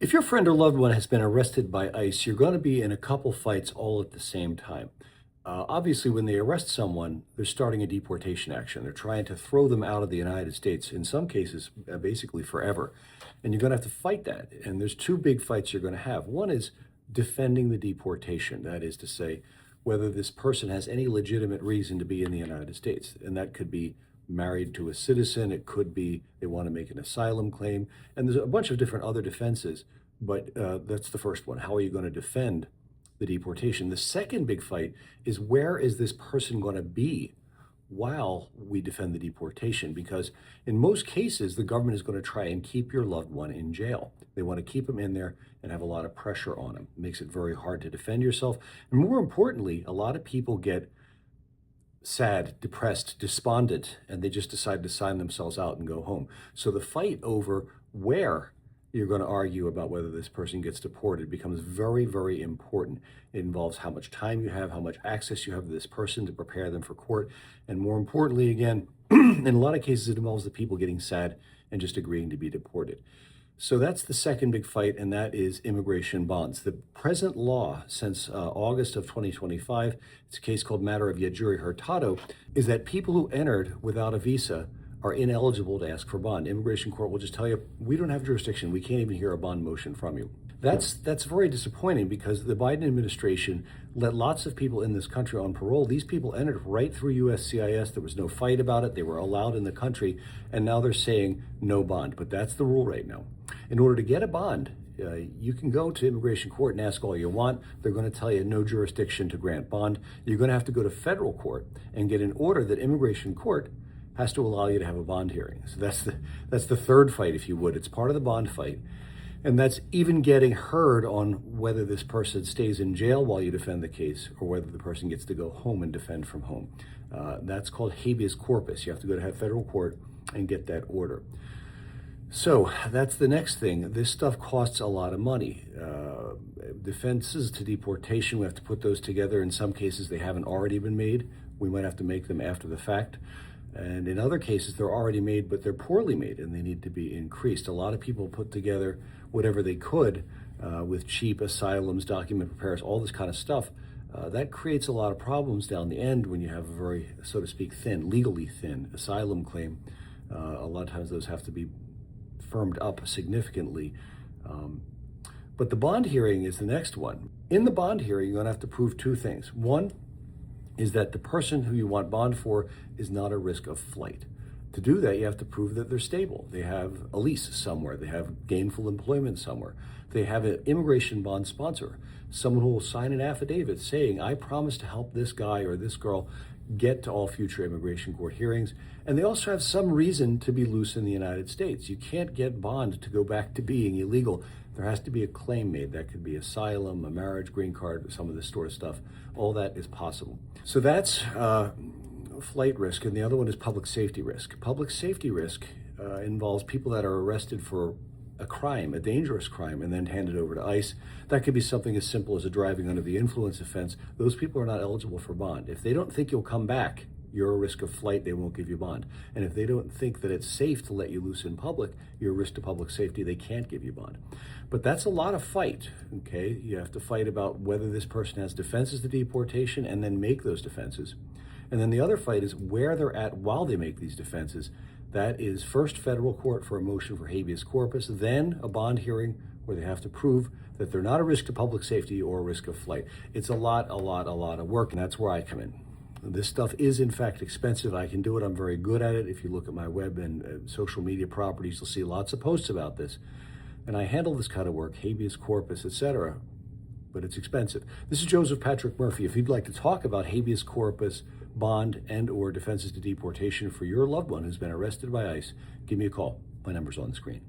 If your friend or loved one has been arrested by ICE, you're going to be in a couple fights all at the same time. Obviously, when they arrest someone, they're starting a deportation action. They're trying to throw them out of the United States, in some cases, basically forever. And you're going to have to fight that. And there's two big fights you're going to have. One is defending the deportation. That is to say, whether this person has any legitimate reason to be in the United States. And that could be married to a citizen. It could be they want to make an asylum claim. And there's a bunch of different other defenses, but that's the first one. How are you going to defend the deportation? The second big fight is, where is this person going to be while we defend the deportation? Because in most cases, the government is going to try and keep your loved one in jail. They want to keep them in there and have a lot of pressure on them. It makes it very hard to defend yourself. And more importantly, a lot of people get sad, depressed, despondent, and they just decide to sign themselves out and go home. So the fight over where you're going to argue about whether this person gets deported becomes very, very important. It involves how much time you have, how much access you have to this person to prepare them for court. And more importantly, again, in a lot of cases, it involves the people getting sad and just agreeing to be deported. So that's the second big fight, and that is immigration bonds. The present law since August of 2025, it's a case called Matter of Yajuri Hurtado, is that people who entered without a visa are ineligible to ask for bond. Immigration court will just tell you, we don't have jurisdiction. We can't even hear a bond motion from you. That's very disappointing, because the Biden administration let lots of people in this country on parole. These people entered right through USCIS. There was no fight about it. They were allowed in the country, and now they're saying no bond. But that's the rule right now. In order to get a bond, you can go to immigration court and ask all you want. They're going to tell you no jurisdiction to grant bond. You're going to have to go to federal court and get an order that immigration court has to allow you to have a bond hearing. So that's the third fight, if you would. It's part of the bond fight. And that's even getting heard on whether this person stays in jail while you defend the case, or whether the person gets to go home and defend from home. That's called habeas corpus. You have to go to federal court and get that order. So that's the next thing. This stuff costs a lot of money. Defenses to deportation, we have to put those together. In some cases, they haven't already been made. We might have to make them after the fact. And in other cases, they're already made, but they're poorly made, and they need to be increased. A lot of people put together whatever they could with cheap asylums, document preparers, all this kind of stuff. That creates a lot of problems down the end when you have a very, so to speak, legally thin asylum claim. A lot of times those have to be firmed up significantly. But the bond hearing is the next one. In the bond hearing, you're going to have to prove two things. One is that the person who you want bond for is not at risk of flight. To do that, you have to prove that they're stable. They have a lease somewhere. They have gainful employment somewhere. They have an immigration bond sponsor, someone who will sign an affidavit saying, I promise to help this guy or this girl get to all future immigration court hearings. And they also have some reason to be loose in the United States. You can't get bond to go back to being illegal. There has to be a claim made. That could be asylum, a marriage, green card, some of this sort of stuff. All that is possible. So that's flight risk, and the other one is public safety risk. Public safety risk involves people that are arrested for a crime, a dangerous crime, and then handed over to ICE. That could be something as simple as a driving under the influence offense. Those people are not eligible for bond. If they don't think you'll come back, you're a risk of flight, they won't give you bond. And if they don't think that it's safe to let you loose in public, you're a risk to public safety, they can't give you bond. But that's a lot of fight, okay? You have to fight about whether this person has defenses to deportation and then make those defenses. And then the other fight is where they're at while they make these defenses. That is first federal court for a motion for habeas corpus, then a bond hearing where they have to prove that they're not a risk to public safety or a risk of flight. It's a lot of work, and that's where I come in. This stuff is, in fact, expensive. I can do it. I'm very good at it. If you look at my web and social media properties, you'll see lots of posts about this. And I handle this kind of work, habeas corpus, etc., but it's expensive. This is Joseph Patrick Murphy. If you'd like to talk about habeas corpus, bond, and or defenses to deportation for your loved one who's been arrested by ICE, give me a call. My number's on the screen.